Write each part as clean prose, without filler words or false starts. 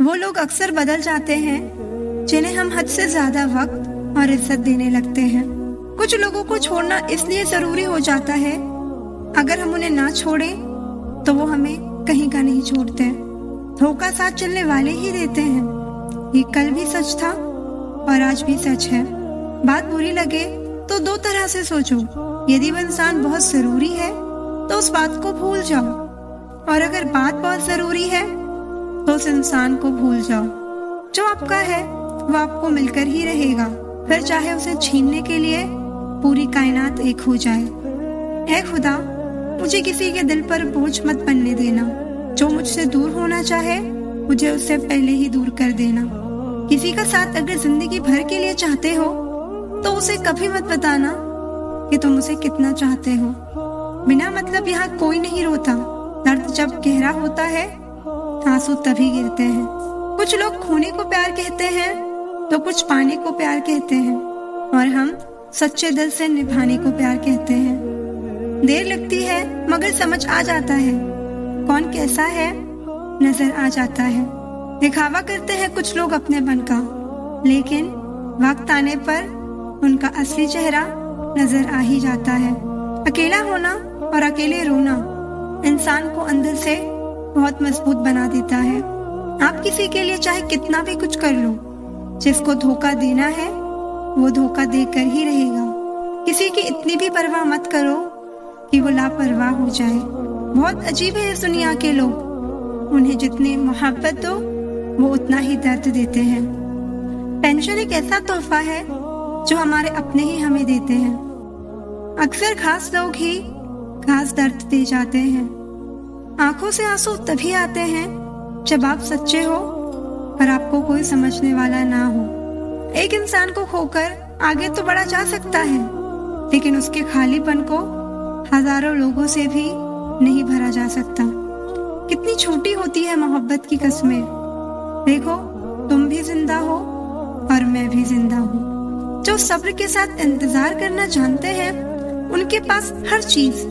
वो लोग अक्सर बदल जाते हैं जिन्हें हम हद से ज्यादा वक्त और इज्जत देने लगते हैं। कुछ लोगों को छोड़ना इसलिए जरूरी हो जाता है, अगर हम उन्हें ना छोड़े तो वो हमें कहीं का नहीं छोड़ते। धोखा साथ चलने वाले ही देते हैं। ये कल भी सच था और आज भी सच है। बात बुरी लगे तो दो तरह से सोचो। यदि वो इंसान बहुत जरूरी है तो उस बात को भूल जाओ, और अगर बात बहुत जरूरी है तो उस इंसान को भूल जाओ। जो आपका है वो आपको मिलकर ही रहेगा, फिर चाहे उसे छीनने के लिए पूरी कायनात एक हो जाए। ऐ खुदा, मुझे किसी के दिल पर बोझ मत बनने देना। जो मुझसे दूर होना चाहे मुझे उससे पहले ही दूर कर देना। किसी का साथ अगर जिंदगी भर के लिए चाहते हो तो उसे कभी मत बताना कि तुम उसे कितना चाहते हो। बिना मतलब यहाँ कोई नहीं रोता। दर्द जब गहरा होता है आंसू तभी गिरते हैं। कुछ लोग खोने को प्यार कहते हैं तो कुछ पाने को प्यार कहते हैं, और हम सच्चे दिल से निभाने को प्यार कहते हैं। देर लगती है मगर समझ आ जाता है। कौन कैसा है नजर आ जाता है। दिखावा करते हैं कुछ लोग अपनेपन का, लेकिन वक्त आने पर उनका असली चेहरा नजर आ ही जाता है। अकेला होना और अकेले रोना इंसान को अंदर से बहुत मजबूत बना देता है। आप किसी के लिए चाहे कितना भी कुछ कर लो, जिसको धोखा देना है वो धोखा देकर ही रहेगा। किसी की इतनी भी परवाह मत करो कि वो लापरवाह हो जाए। बहुत अजीब है इस दुनिया के लोग। उन्हें जितनी मोहब्बत दो वो उतना ही दर्द देते हैं। पेंशन एक ऐसा तोहफा है जो हमारे अपने ही हमें देते हैं। अक्सर खास लोग ही खास दर्द दे जाते हैं। आंखों से आंसू तभी आते हैं जब आप सच्चे हो और आपको कोई समझने वाला ना हो। एक इंसान को खोकर आगे तो बढ़ा जा सकता है, लेकिन उसके खालीपन को हजारों लोगों से भी नहीं भरा जा सकता। कितनी छोटी होती है मोहब्बत की कस्में। देखो, तुम भी जिंदा हो और मैं भी जिंदा हूँ। जो सब्र के साथ इंतजार करना जानते हैं उनके पास हर चीज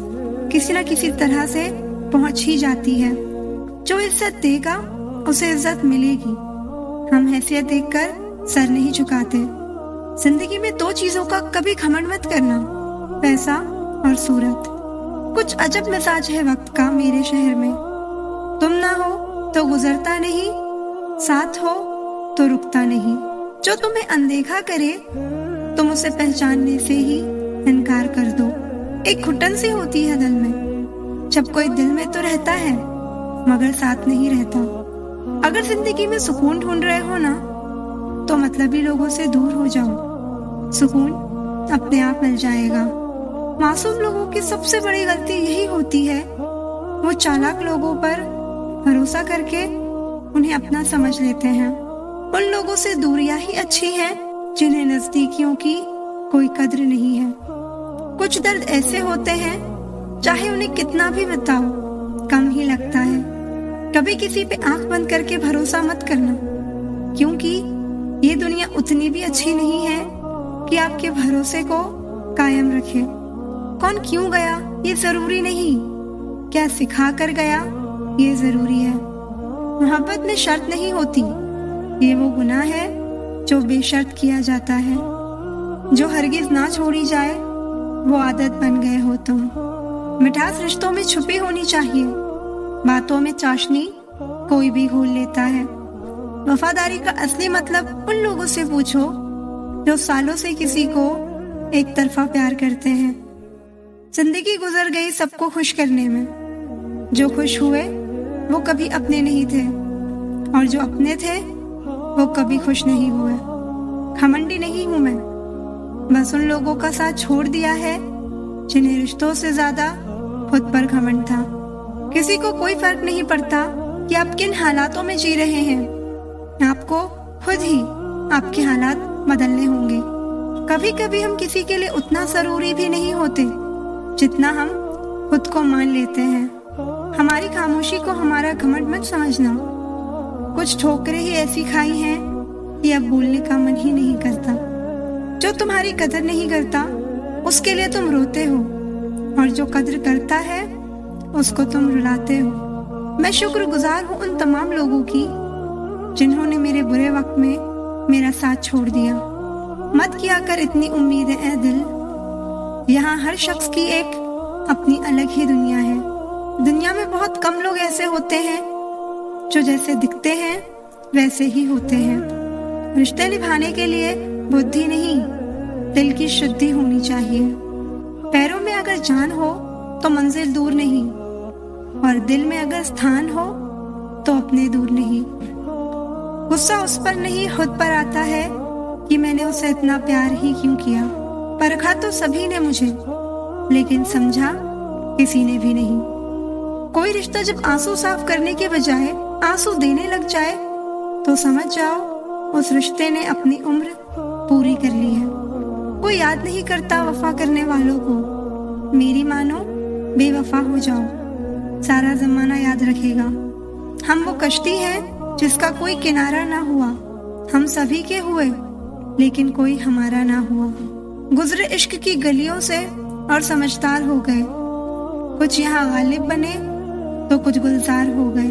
किसी न किसी तरह से पहुंच ही जाती है। जो इज्जत देगा उसे इज्जत मिलेगी। हम हैसियत देखकर सर नहीं झुकाते। जिंदगी में दो चीजों का कभी घमंड मत करना, पैसा और सूरत। कुछ अजब मिजाज है वक्त का मेरे शहर में। तुम ना हो तो गुजरता नहीं, साथ हो तो रुकता नहीं। जो तुम्हें अनदेखा करे तुम उसे पहचानने से ही इनकार कर दो। एक घुटन सी होती है दिल में जब कोई दिल में तो रहता है मगर साथ नहीं रहता। अगर जिंदगी में सुकून ढूंढ रहे हो ना तो मतलबी लोगों से दूर हो जाओ। सुकून अपने आप मिल जाएगा। मासूम लोगों की सबसे बड़ी गलती यही होती है, वो चालाक लोगों पर भरोसा करके उन्हें अपना समझ लेते हैं। उन लोगों से दूरियां ही अच्छी हैं जिन्हें नजदीकियों की कोई कद्र नहीं है। कुछ दर्द ऐसे होते हैं चाहे उन्हें कितना भी बताओ कम ही लगता है। कभी किसी पे आंख बंद करके भरोसा मत करना, क्योंकि ये दुनिया उतनी भी अच्छी नहीं है कि आपके भरोसे को कायम रखे। कौन क्यों गया ये जरूरी नहीं, क्या सिखा कर गया ये जरूरी है। मोहब्बत में शर्त नहीं होती, ये वो गुनाह है जो बेशर्त किया जाता है। जो हरगिज ना छोड़ी जाए वो आदत बन गए हो तुम। मिठास रिश्तों में छुपी होनी चाहिए, बातों में चाशनी कोई भी घोल लेता है। वफादारी का असली मतलब उन लोगों से पूछो जो सालों से किसी को एक तरफा प्यार करते हैं। जिंदगी गुजर गई सबको खुश करने में। जो खुश हुए वो कभी अपने नहीं थे, और जो अपने थे वो कभी खुश नहीं हुए। घमंडी नहीं हूं मैं, बस उन लोगों का साथ छोड़ दिया है जिन्हें रिश्तों से ज्यादा खुद पर घमंड था। किसी को कोई फर्क नहीं पड़ता कि आप किन हालातों में जी रहे हैं। आपको खुद ही आपके हालात बदलने होंगे। कभी कभी हम किसी के लिए उतना जरूरी भी नहीं होते जितना हम खुद को मान लेते हैं। हमारी खामोशी को हमारा घमंड मत समझना। कुछ ठोकरें ही ऐसी खाई हैं कि अब बोलने का मन ही नहीं करता। जो तुम्हारी कदर नहीं करता उसके लिए तुम रोते हो, और जो कदर करता है उसको तुम रुलाते हो। मैं शुक्रगुजार हूँ उन तमाम लोगों की जिन्होंने मेरे बुरे वक्त में मेरा साथ छोड़ दिया। मत किया कर इतनी उम्मीदें ए दिल, यहाँ हर शख्स की एक अपनी अलग ही दुनिया है। दुनिया में बहुत कम लोग ऐसे होते हैं जो जैसे दिखते हैं वैसे ही होते हैं। रिश्ते निभाने के लिए बुद्धि नहीं, दिल की शुद्धि होनी चाहिए। पैरों में अगर जान हो तो मंजिल दूर नहीं, और दिल में अगर स्थान हो तो अपने दूर नहीं। गुस्सा उस पर नहीं खुद पर आता है कि मैंने उसे इतना प्यार ही क्यों किया। परखा तो सभी ने मुझे, लेकिन समझा किसी ने भी नहीं। कोई रिश्ता जब आंसू साफ करने के बजाय आंसू देने लग जाए तो समझ जाओ उस रिश्ते ने अपनी उम्र पूरी कर ली है। कोई याद नहीं करता वफा करने वालों को, मेरी मानो बेवफा हो जाओ, सारा जमाना याद रखेगा। हम वो कश्ती है जिसका कोई किनारा ना हुआ, हम सभी के हुए लेकिन कोई हमारा ना हुआ। गुजरे इश्क की गलियों से और समझदार हो गए, कुछ यहाँ गालिब बने तो कुछ गुलजार हो गए।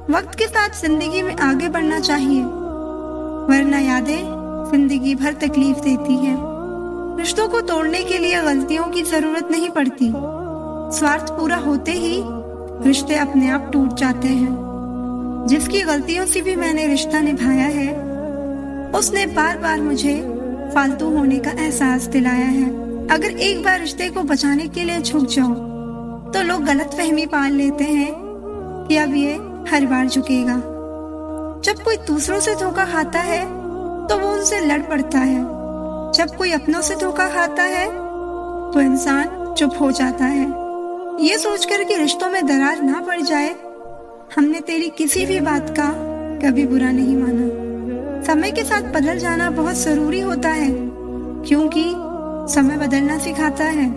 वक्त के साथ जिंदगी में आगे बढ़ना चाहिए, वरना यादें जिंदगी भर तकलीफ देती हैं। रिश्तों को तोड़ने के लिए गलतियों की जरूरत नहीं पड़ती, स्वार्थ पूरा होते ही रिश्ते अपने आप टूट जाते हैं। जिसकी गलतियों से भी मैंने रिश्ता निभाया है, उसने बार बार मुझे फालतू होने का एहसास दिलाया है। अगर एक बार रिश्ते को बचाने के लिए झुक जाओ तो लोग गलतफहमी पाल लेते हैं कि अब ये हर बार झुकेगा। जब कोई दूसरों से धोखा खाता है तो वो उनसे लड़ पड़ता है, जब कोई अपनों से धोखा खाता है तो इंसान चुप हो जाता है, ये सोचकर कि रिश्तों में दरार ना पड़ जाए। हमने तेरी किसी भी बात का कभी बुरा नहीं माना। समय के साथ बदल जाना बहुत जरूरी होता है, क्योंकि समय बदलना सिखाता है,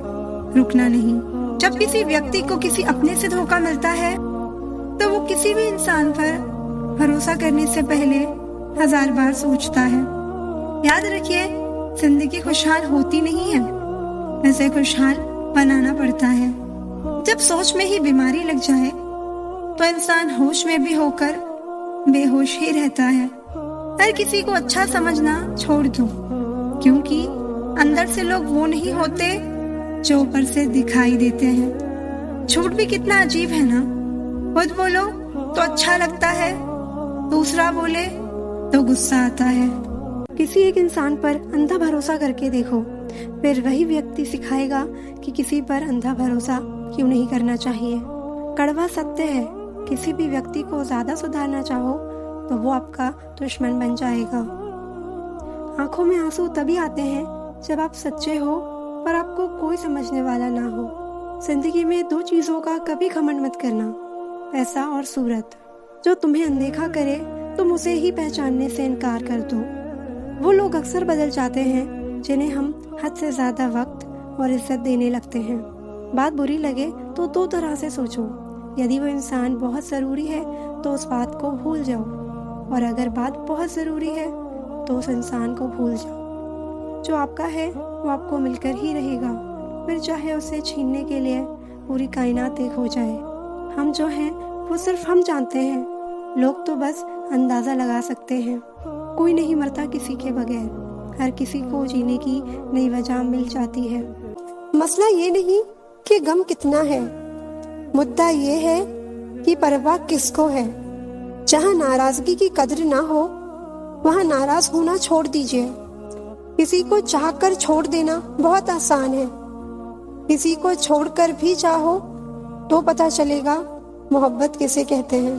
रुकना नहीं। जब किसी व्यक्ति को किसी अपने से धोखा मिलता है तो वो किसी भी इंसान पर भरोसा करने से पहले 1000 बार सोचता है। याद रखिए, जिंदगी खुशहाल होती नहीं है, इसे खुशहाल बनाना पड़ता है। जब सोच में ही बीमारी लग जाए तो इंसान होश में भी होकर बेहोश ही रहता है। हर किसी को अच्छा समझना छोड़ दो, क्योंकि अंदर से लोग वो नहीं होते जो ऊपर से दिखाई देते हैं। झूठ भी कितना अजीब है ना, खुद बोलो तो अच्छा लगता है, दूसरा बोले तो गुस्सा आता है। किसी एक इंसान पर अंधा भरोसा करके देखो, फिर वही व्यक्ति सिखाएगा कि किसी पर अंधा भरोसा क्यों नहीं करना चाहिए। कड़वा सत्य है, किसी भी व्यक्ति को ज्यादा सुधारना चाहो तो वो आपका दुश्मन बन जाएगा। आंखों में आंसू तभी आते हैं जब आप सच्चे हो पर आपको कोई समझने वाला ना हो। जिंदगी में 2 चीजों का कभी घमंड मत करना, पैसा और सूरत। जो तुम्हें अनदेखा करे तुम उसे ही पहचानने से इनकार कर दो। वो लोग अक्सर बदल जाते हैं जिन्हें हम हद से ज्यादा वक्त और इज्जत देने लगते हैं। बात बुरी लगे तो 2 तरह से सोचो, यदि वो इंसान बहुत जरूरी है तो उस बात को भूल जाओ, और अगर बात बहुत जरूरी है तो उस इंसान को भूल जाओ। जो आपका है वो आपको मिलकर ही रहेगा, फिर चाहे उसे छीनने के लिए पूरी कायनात एक हो जाए। हम जो हैं वो सिर्फ हम जानते हैं, लोग तो बस अंदाजा लगा सकते हैं। कोई नहीं मरता किसी के बगैर, हर किसी को जीने की नई वजह मिल जाती है। मसला ये नहीं कि गम कितना है, मुद्दा ये है कि परवाह किसको है। जहाँ नाराजगी की कद्र ना हो वहाँ नाराज होना छोड़ दीजिए। किसी को चाहकर छोड़ देना बहुत आसान है, किसी को छोड़कर भी चाहो तो पता चलेगा मोहब्बत किसे कहते हैं।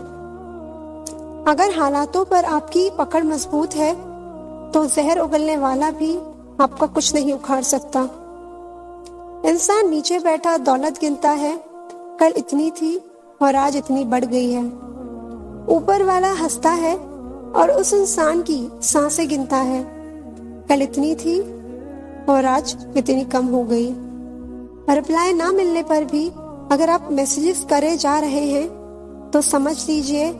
अगर हालातों पर आपकी पकड़ मजबूत है तो जहर उगलने वाला भी आपका कुछ नहीं उखाड़ सकता। इंसान नीचे बैठा दौलत गिनता है, कल इतनी थी और आज इतनी बढ़ गई है। ऊपर वाला हंसता है और उस इंसान की सांसें गिनता है, कल इतनी थी और आज इतनी कम हो गई। रिप्लाई ना मिलने पर भी अगर आप मैसेजेस करे जा रहे हैं तो समझ लीजिए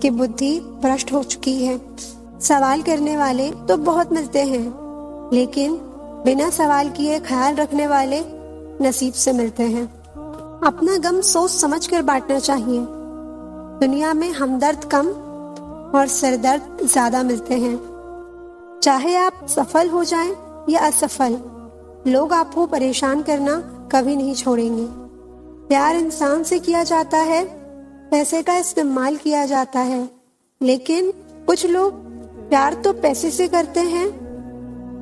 कि बुद्धि भ्रष्ट हो चुकी है। सवाल करने वाले तो बहुत मिलते हैं, लेकिन बिना सवाल किए ख्याल रखने वाले नसीब से मिलते हैं। अपना गम सोच समझ कर बांटना चाहिए। दुनिया में हमदर्द कम और सिरदर्द ज्यादा मिलते हैं। चाहे आप सफल हो जाएं या असफल, लोग आपको परेशान करना कभी नहीं छोड़ेंगे। प्यार इंसान से किया जाता है, पैसे का इस्तेमाल किया जाता है, लेकिन कुछ लोग प्यार तो पैसे से करते हैं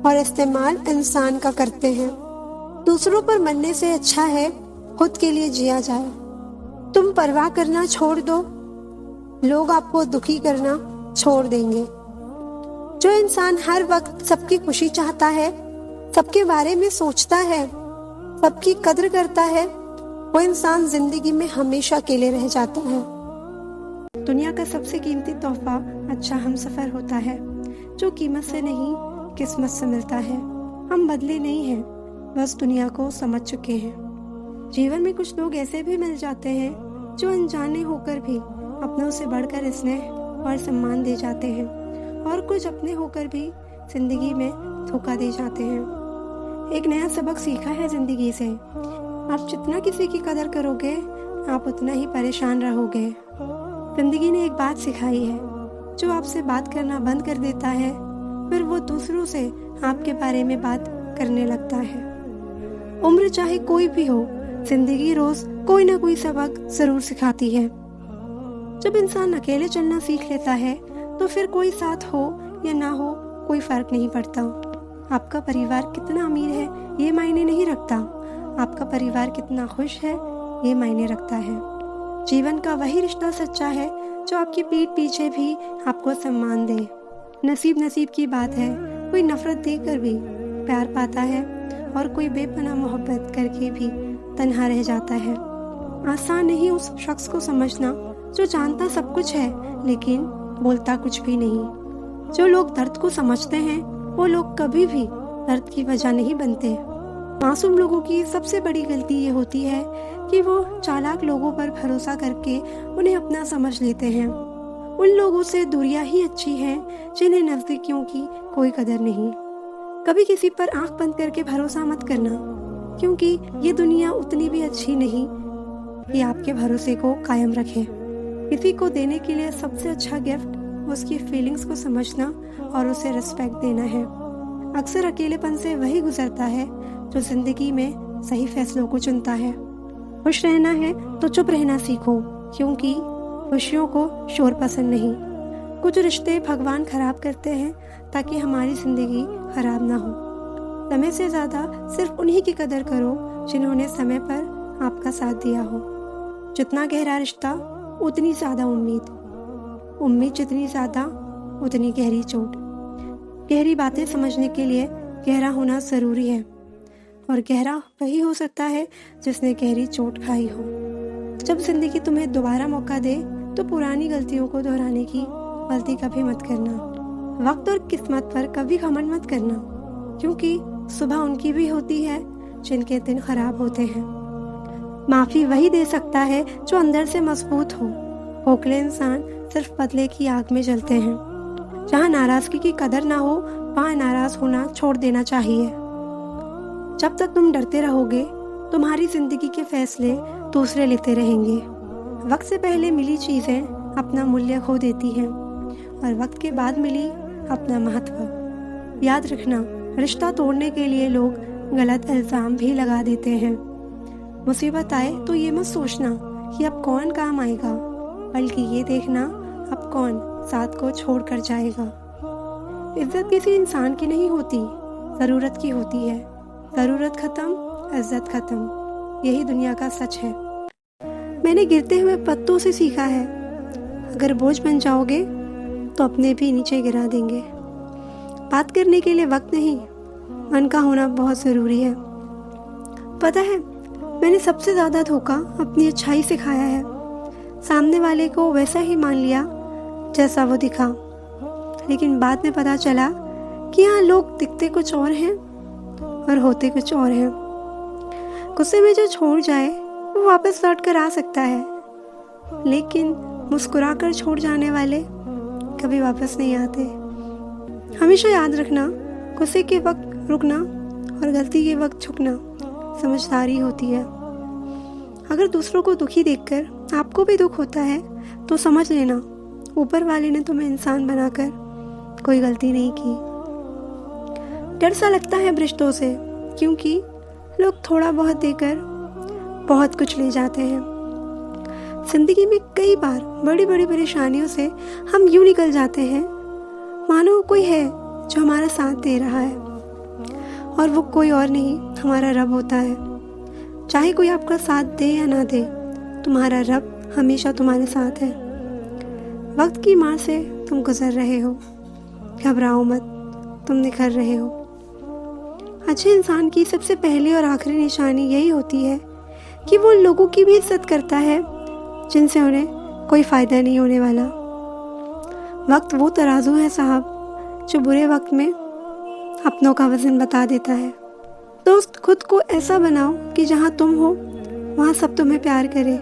और इस्तेमाल इंसान का करते हैं। दूसरों पर मरने से अच्छा है खुद के लिए जिया जाए। तुम परवाह करना छोड़ दो, लोग आपको दुखी करना छोड़ देंगे। जो इंसान हर वक्त सबकी खुशी चाहता है, सबके बारे में सोचता है, सबकी कद्र करता है, वो इंसान जिंदगी में हमेशा अकेले रह जाता है। दुनिया का सबसे कीमती तोहफा अच्छा हमसफर होता है, जो कीमत से नहीं किस्मत से मिलता है। हम बदले नहीं हैं, बस दुनिया को समझ चुके हैं। जीवन में कुछ लोग ऐसे भी मिल जाते हैं जो अनजाने होकर भी अपनों से बढ़कर स्नेह और सम्मान दे जाते हैं, और कुछ अपने होकर भी जिंदगी में धोखा दे जाते हैं। एक नया सबक सीखा है जिंदगी से, आप जितना किसी की कदर करोगे आप उतना ही परेशान रहोगे। जिंदगी ने एक बात सिखाई है, जो आपसे बात करना बंद कर देता है, फिर वो दूसरों से आपके बारे में बात करने लगता है। उम्र चाहे कोई भी हो, जिंदगी रोज कोई ना कोई सबक जरूर सिखाती है। जब इंसान अकेले चलना सीख लेता है तो फिर कोई साथ हो या ना हो कोई फर्क नहीं पड़ता। आपका परिवार कितना अमीर है ये मायने नहीं रखता, आपका परिवार कितना खुश है ये मायने रखता है। जीवन का वही रिश्ता सच्चा है जो आपकी पीठ पीछे भी आपको सम्मान दे। नसीब की बात है, कोई नफरत देकर भी प्यार पाता है और कोई बेपनाह मोहब्बत करके भी तन्हा रह जाता है। आसान नहीं उस शख्स को समझना जो जानता सब कुछ है लेकिन बोलता कुछ भी नहीं। जो लोग दर्द को समझते हैं वो लोग कभी भी दर्द की वजह नहीं बनते। मासूम लोगों की सबसे बड़ी गलती ये होती है कि वो चालाक लोगों पर भरोसा करके उन्हें अपना समझ लेते हैं। उन लोगों से दूरियां ही अच्छी हैं जिन्हें नजदीकियों की कोई कदर नहीं। कभी किसी पर आंख बंद करके भरोसा मत करना, क्योंकि ये दुनिया उतनी भी अच्छी नहीं कि आपके भरोसे को कायम रखे। किसी को देने के लिए सबसे अच्छा गिफ्ट उसकी फीलिंग्स को समझना और उसे रिस्पेक्ट देना है। अक्सर अकेलेपन से वही गुजरता है जो जिंदगी में सही फैसलों को चुनता है। खुश रहना है तो चुप रहना सीखो, क्योंकि खुशियों को शोर पसंद नहीं। कुछ रिश्ते भगवान खराब करते हैं ताकि हमारी जिंदगी खराब ना हो। समय से ज्यादा सिर्फ उन्हीं की कदर करो जिन्होंने समय पर आपका साथ दिया हो। जितना गहरा रिश्ता उतनी ज्यादा उम्मीद जितनी ज्यादा उतनी गहरी चोट। गहरी बातें समझने के लिए गहरा होना जरूरी है, और गहरा वही हो सकता है जिसने गहरी चोट खाई हो। जब जिंदगी तुम्हें दोबारा मौका दे तो पुरानी गलतियों को दोहराने की गलती कभी मत करना। वक्त और किस्मत पर कभी घमंड मत करना, क्योंकि सुबह उनकी भी होती है जिनके दिन खराब होते हैं। माफी वही दे सकता है जो अंदर से मजबूत हो। खोखले इंसान सिर्फ बदले की आग में जलते हैं। जहाँ नाराजगी की कदर ना हो वहाँ नाराज होना छोड़ देना चाहिए। जब तक तुम डरते रहोगे तुम्हारी जिंदगी के फैसले दूसरे लेते रहेंगे। वक्त से पहले मिली चीजें अपना मूल्य खो देती हैं, और वक्त के बाद मिली अपना महत्व। याद रखना, रिश्ता तोड़ने के लिए लोग गलत इल्जाम भी लगा देते हैं। मुसीबत आए तो ये मत सोचना कि अब कौन काम आएगा, बल्कि ये देखना अब कौन साथ को छोड़ कर जाएगा। इज्जत किसी इंसान की नहीं होती, जरूरत की होती है। जरूरत खत्म, इज्जत खत्म, यही दुनिया का सच है। मैंने गिरते हुए पत्तों से सीखा है, अगर बोझ बन जाओगे तो अपने भी नीचे गिरा देंगे। बात करने के लिए वक्त नहीं, मन का होना बहुत जरूरी है। पता है, मैंने सबसे ज्यादा धोखा अपनी अच्छाई से खाया है। सामने वाले को वैसा ही मान लिया जैसा वो दिखा, लेकिन बाद में पता चला कि यहाँ लोग दिखते कुछ और हैं और होते कुछ और हैं। गुस्से में जो छोड़ जाए वो वापस लौट कर आ सकता है, लेकिन मुस्कुराकर छोड़ जाने वाले कभी वापस नहीं आते। हमेशा याद रखना, गुस्से के वक्त रुकना और गलती के वक्त झुकना समझदारी होती है। अगर दूसरों को दुखी देखकर आपको भी दुख होता है तो समझ लेना ऊपर वाले ने तुम्हें इंसान बनाकर कोई गलती नहीं की। डर सा लगता है रिश्तों से, क्योंकि लोग थोड़ा बहुत देकर बहुत कुछ ले जाते हैं। जिंदगी में कई बार बड़ी बड़ी परेशानियों से हम यूं निकल जाते हैं मानो कोई है जो हमारा साथ दे रहा है, और वो कोई और नहीं हमारा रब होता है। चाहे कोई आपका साथ दे या ना दे, तुम्हारा रब हमेशा तुम्हारे साथ है। वक्त की मार से तुम गुजर रहे हो, घबराओ मत, तुम निखर रहे हो। अच्छे इंसान की सबसे पहली और आखिरी निशानी यही होती है कि वो लोगों की भी इज्जत करता है जिनसे उन्हें कोई फ़ायदा नहीं होने वाला। वक्त वो तराजू है साहब जो बुरे वक्त में अपनों का वजन बता देता है। दोस्त, खुद को ऐसा बनाओ कि जहाँ तुम हो वहाँ सब तुम्हें प्यार करे,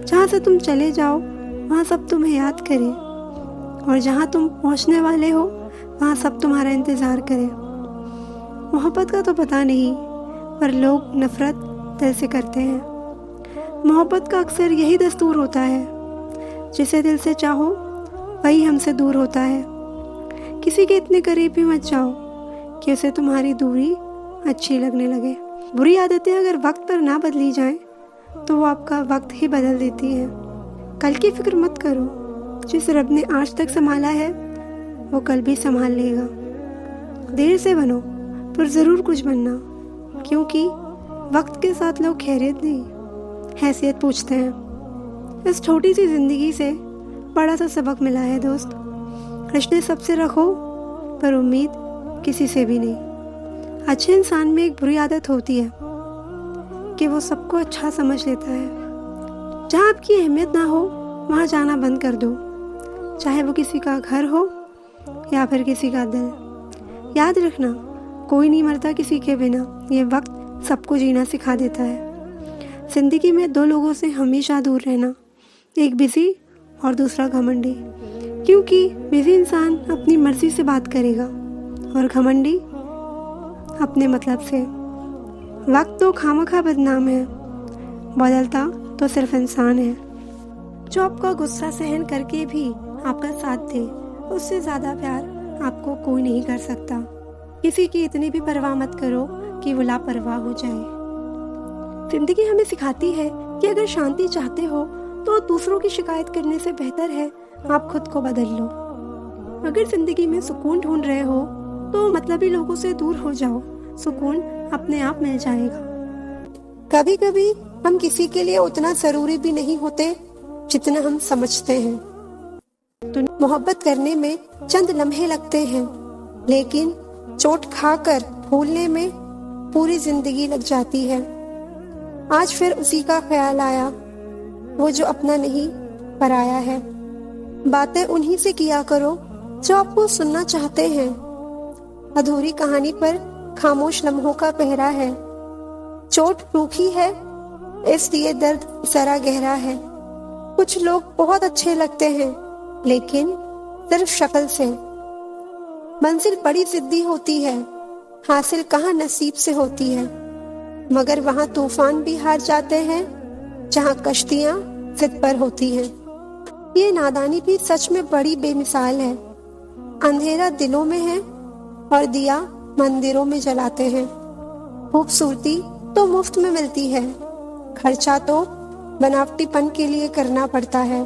जहाँ से तुम चले जाओ वहाँ सब तुम्हें याद करे, और जहाँ तुम पहुँचने वाले हो वहाँ सब तुम्हारा इंतज़ार करे। मोहब्बत का तो पता नहीं, पर लोग नफ़रत दिल से करते हैं। मोहब्बत का अक्सर यही दस्तूर होता है, जिसे दिल से चाहो वही हमसे दूर होता है। किसी के इतने करीब भी मत जाओ कि उसे तुम्हारी दूरी अच्छी लगने लगे। बुरी आदतें अगर वक्त पर ना बदली जाएं, तो वो आपका वक्त ही बदल देती है। कल की फिक्र मत करो, जिस रब ने आज तक संभाला है वो कल भी संभाल लेगा। देर से बनो पर ज़रूर कुछ बनना, क्योंकि वक्त के साथ लोग खैरियत नहीं, हैसियत पूछते हैं। इस छोटी सी ज़िंदगी से बड़ा सा सबक मिला है दोस्त। रिश्ते सबसे रखो, पर उम्मीद किसी से भी नहीं। अच्छे इंसान में एक बुरी आदत होती है कि वो सबको अच्छा समझ लेता है। जहाँ आपकी अहमियत ना हो वहाँ जाना बंद कर दो, चाहे वो किसी का घर हो या फिर किसी का दिल। याद रखना, कोई नहीं मरता किसी के बिना। ये वक्त सबको जीना सिखा देता है। ज़िंदगी में दो लोगों से हमेशा दूर रहना, एक बिजी और दूसरा घमंडी, क्योंकि बिजी इंसान अपनी मर्जी से बात करेगा और घमंडी अपने मतलब से। वक्त तो खामखा बदनाम है, बदलता तो सिर्फ इंसान है। जो आपका गुस्सा सहन करके भी आपका साथ दे, उससे ज़्यादा प्यार आपको कोई नहीं कर सकता। किसी की इतनी भी परवाह मत करो कि वो लापरवाह हो जाए। जिंदगी हमें सिखाती है कि अगर शांति चाहते हो तो दूसरों की शिकायत करने से बेहतर है आप खुद को बदल लो। अगर जिंदगी में सुकून ढूंढ रहे हो तो मतलबी लोगों से दूर हो जाओ, सुकून अपने आप मिल जाएगा। कभी कभी हम किसी के लिए उतना जरूरी भी नहीं होते जितना हम समझते हैं। मोहब्बत करने में चंद लम्हे लगते हैं, लेकिन चोट खाकर भूलने में पूरी जिंदगी लग जाती है। आज फिर उसी का ख्याल आया, वो जो अपना नहीं पराया है। बातें उन्हीं से किया करो जो आपको सुनना चाहते हैं। अधूरी कहानी पर खामोश लम्हों का पहरा है। चोट रूखी है, इसलिए दर्द जरा गहरा है। कुछ लोग बहुत अच्छे लगते हैं, लेकिन सिर्फ शक्ल से। मंजिल बड़ी जिद्दी होती है, हासिल कहाँ नसीब से होती है। मगर वहाँ तूफान भी हार जाते हैं जहाँ कश्तियाँ जिद पर होती हैं। ये नादानी भी सच में बड़ी बेमिसाल है। अंधेरा दिलों में है और दिया मंदिरों में जलाते हैं। खूबसूरती तो मुफ्त में मिलती है, खर्चा तो बनावटीपन के लिए करना पड़ता है।